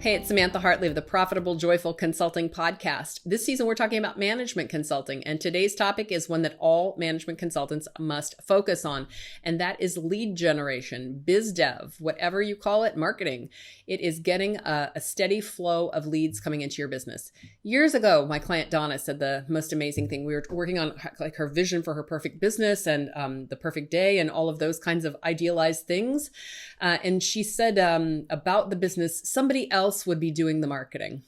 Hey, it's Samantha Hartley of the Profitable Joyful Consulting Podcast. This season, we're talking about management consulting, and today's topic is one that all management consultants must focus on, and that is lead generation, biz dev, whatever you call it, marketing. It is getting a steady flow of leads coming into your business. Years ago, my client Donna said the most amazing thing. We were working on like her vision for her perfect business and the perfect day and all of those kinds of idealized things. And she said about the business, somebody else would be doing the marketing.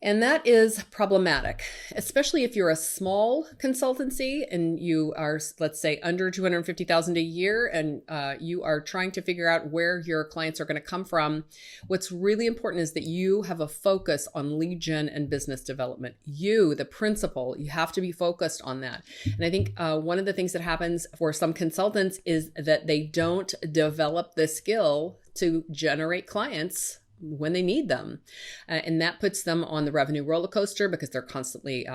And that is problematic, especially if you're a small consultancy and you are, let's say, under $250,000 a year and you are trying to figure out where your clients are going to come from. What's really important is that you have a focus on lead gen and business development. You, the principal, you have to be focused on that. And I think one of the things that happens for some consultants is that they don't develop the skill to generate clients when they need them. And that puts them on the revenue roller coaster because they're constantly,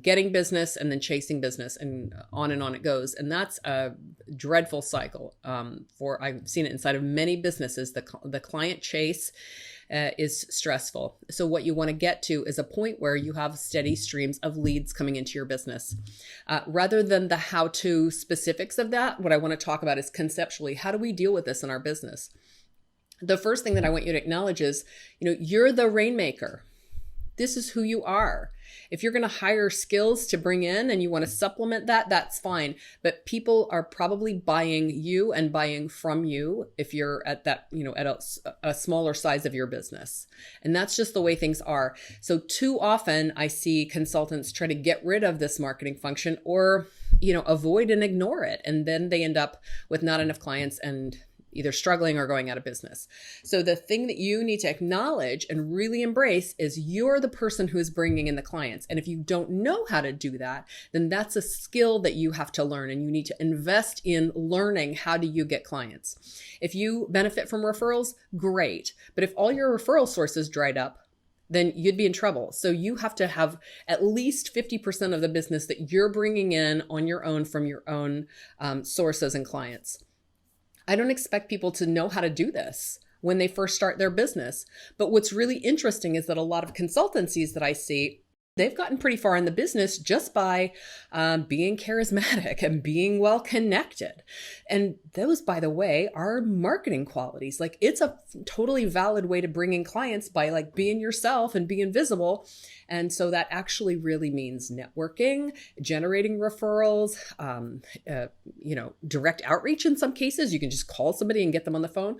getting business and then chasing business and on it goes. And that's a dreadful cycle. I've seen it inside of many businesses. The client chase is stressful. So what you want to get to is a point where you have steady streams of leads coming into your business. Rather than the how-to specifics of that, what I want to talk about is conceptually, how do we deal with this in our business? The first thing that I want you to acknowledge is, you're the rainmaker. This is who you are. If you're going to hire skills to bring in and you want to supplement that, that's fine. But people are probably buying you and buying from you if you're at that, at a smaller size of your business. And that's just the way things are. So too often I see consultants try to get rid of this marketing function or, avoid and ignore it. And then they end up with not enough clients and either struggling or going out of business. So the thing that you need to acknowledge and really embrace is you're the person who is bringing in the clients. And if you don't know how to do that, then that's a skill that you have to learn, and you need to invest in learning how do you get clients. If you benefit from referrals, great. But if all your referral sources dried up, then you'd be in trouble. So you have to have at least 50% of the business that you're bringing in on your own from your own sources and clients. I don't expect people to know how to do this when they first start their business. But what's really interesting is that a lot of consultancies that I see, they've gotten pretty far in the business just by being charismatic and being well connected. And those, by the way, are marketing qualities. Like, it's a totally valid way to bring in clients by being yourself and being visible. And so that actually really means networking, generating referrals, direct outreach in some cases. You can just call somebody and get them on the phone.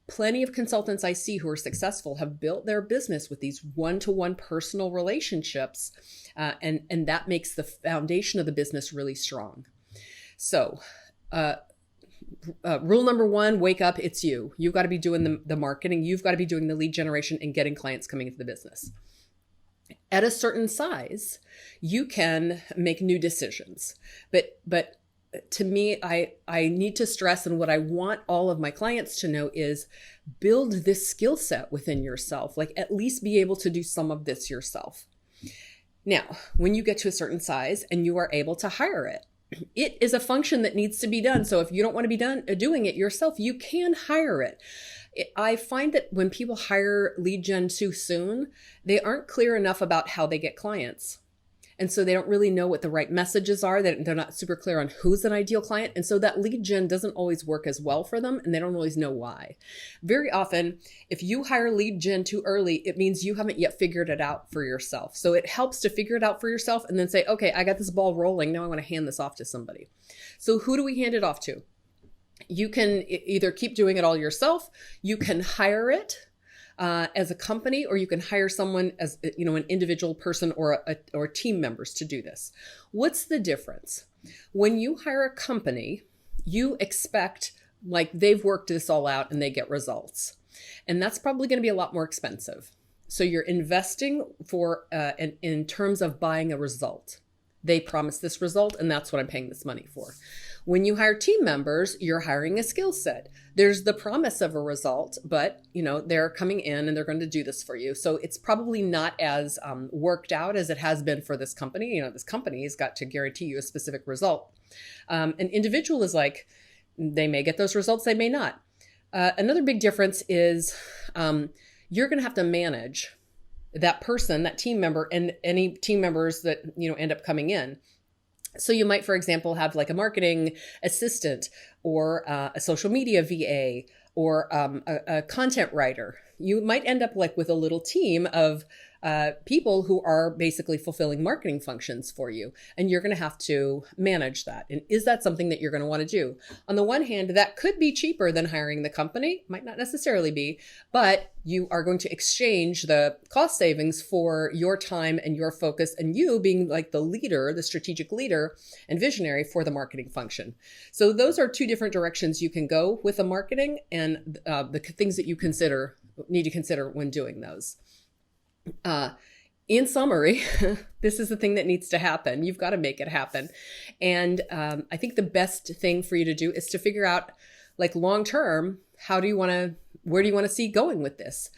Plenty of consultants I see who are successful have built their business with these one-to-one personal relationships, and that makes the foundation of the business really strong. So rule number one, wake up, it's you. You've got to be doing the marketing. You've got to be doing the lead generation and getting clients coming into the business. At a certain size, you can make new decisions, but to me, I need to stress, and what I want all of my clients to know is build this skill set within yourself, at least be able to do some of this yourself. Now, when you get to a certain size and you are able to hire it, it is a function that needs to be done. So if you don't want to be doing it yourself, you can hire it. I find that when people hire lead gen too soon, they aren't clear enough about how they get clients. And so they don't really know what the right messages are. They're not super clear on who's an ideal client. And so that lead gen doesn't always work as well for them, and they don't always know why. Very often, if you hire lead gen too early, it means you haven't yet figured it out for yourself. So it helps to figure it out for yourself and then say, okay, I got this ball rolling. Now I want to hand this off to somebody. So who do we hand it off to? You can either keep doing it all yourself. You can hire it as a company, or you can hire someone as an individual person or team members to do this. What's the difference? When you hire a company, you expect they've worked this all out and they get results, and that's probably going to be a lot more expensive. So you're investing in terms of buying a result. They promise this result, and that's what I'm paying this money for. When you hire team members, you're hiring a skill set. There's the promise of a result, but they're coming in and they're going to do this for you. So it's probably not as worked out as it has been for this company. This company's got to guarantee you a specific result. An individual is they may get those results, they may not. Another big difference is you're going to have to manage that person, that team member, and any team members that, end up coming in. So you might, for example, have like a marketing assistant or a social media VA or a content writer. You might end up like with a little team of people who are basically fulfilling marketing functions for you. And you're going to have to manage that. And is that something that you're going to want to do? On the one hand, that could be cheaper than hiring the company. Might not necessarily be, but you are going to exchange the cost savings for your time and your focus and you being like the leader, the strategic leader and visionary for the marketing function. So those are two different directions you can go with the marketing and the things that you need to consider when doing those. In summary, this is the thing that needs to happen. You've got to make it happen. And I think the best thing for you to do is to figure out, like, long term, where do you want to see going with this?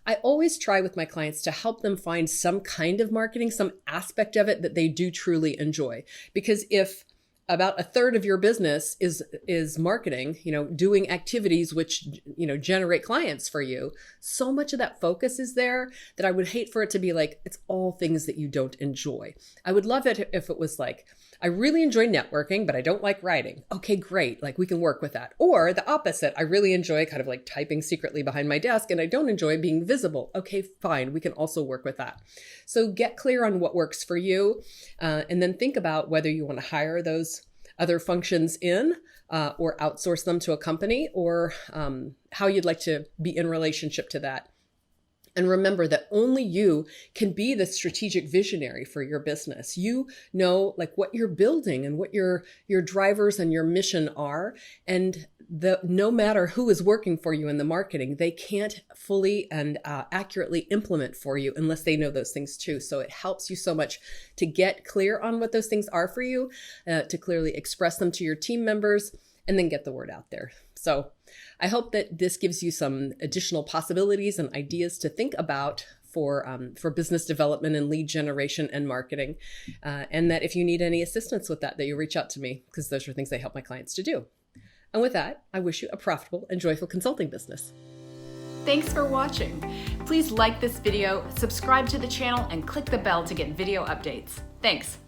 I always try with my clients to help them find some kind of marketing, some aspect of it that they do truly enjoy. Because if about a third of your business is marketing, doing activities which, generate clients for you, so much of that focus is there that I would hate for it to be like, it's all things that you don't enjoy. I would love it if it was like, I really enjoy networking, but I don't like writing. Okay, great. Like, we can work with that. Or the opposite. I really enjoy kind of like typing secretly behind my desk and I don't enjoy being visible. Okay, fine. We can also work with that. So get clear on what works for you. And then think about whether you want to hire those other functions in or outsource them to a company, or how you'd like to be in relationship to that. And remember that only you can be the strategic visionary for your business. You know, like, what you're building and what your drivers and your mission are. And no matter who is working for you in the marketing, they can't fully and accurately implement for you unless they know those things too. So it helps you so much to get clear on what those things are for you, to clearly express them to your team members, and then get the word out there. So I hope that this gives you some additional possibilities and ideas to think about for business development and lead generation and marketing. And that if you need any assistance with that you reach out to me, because those are things I help my clients to do. And with that, I wish you a profitable and joyful consulting business. Thanks for watching. Please like this video, subscribe to the channel, and click the bell to get video updates. Thanks.